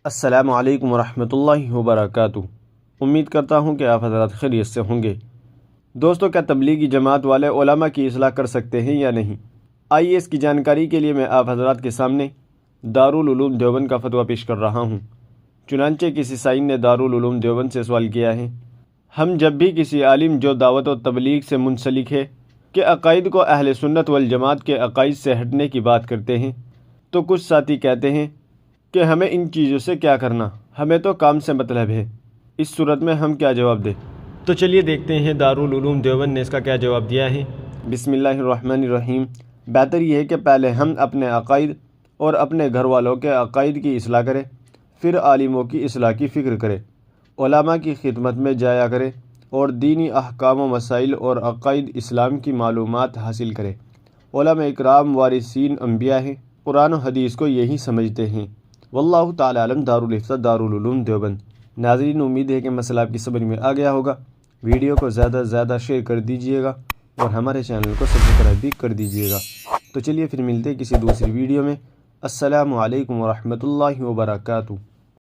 السلام علیکم ورحمۃ اللہ وبرکاتہ۔ امید کرتا ہوں کہ آپ حضرات خیریت سے ہوں گے۔ دوستو، کیا تبلیغی جماعت والے علماء کی اصلاح کر سکتے ہیں یا نہیں؟ آئیے اس کی جانکاری کے لیے میں آپ حضرات کے سامنے دارالعلوم دیوبند کا فتویٰ پیش کر رہا ہوں۔ چنانچہ کسی سائن نے دارالعلوم دیوبند سے سوال کیا ہے، ہم جب بھی کسی عالم جو دعوت و تبلیغ سے منسلک ہے کہ عقائد کو اہل سنت والجماعت کے عقائد سے ہٹنے کی بات کرتے ہیں تو کچھ ساتھی کہتے ہیں کہ ہمیں ان چیزوں سے کیا کرنا، ہمیں تو کام سے مطلب ہے۔ اس صورت میں ہم کیا جواب دیں؟ تو چلیے دیکھتے ہیں دارالعلوم دیوبند نے اس کا کیا جواب دیا ہے۔ بسم اللہ الرحمن الرحیم۔ بہتر یہ ہے کہ پہلے ہم اپنے عقائد اور اپنے گھر والوں کے عقائد کی اصلاح کریں، پھر عالموں کی اصلاح کی فکر کریں، علماء کی خدمت میں جایا کریں اور دینی احکام و مسائل اور عقائد اسلام کی معلومات حاصل کریں۔ علماء اکرام وارثین انبیاء ہیں، قرآن و حدیث کو یہی سمجھتے ہیں۔ واللہ تعالی علم۔ دارالفتہ دارالعلوم دیوبند۔ ناظرین، امید ہے کہ مسئلہ آپ کی سمجھ میں آ گیا ہوگا۔ ویڈیو کو زیادہ سے زیادہ شیئر کر دیجئے گا اور ہمارے چینل کو سبسکرائب بھی کر دیجئے گا۔ تو چلیے پھر ملتے ہیں کسی دوسری ویڈیو میں۔ السلام علیکم ورحمۃ اللہ وبرکاتہ۔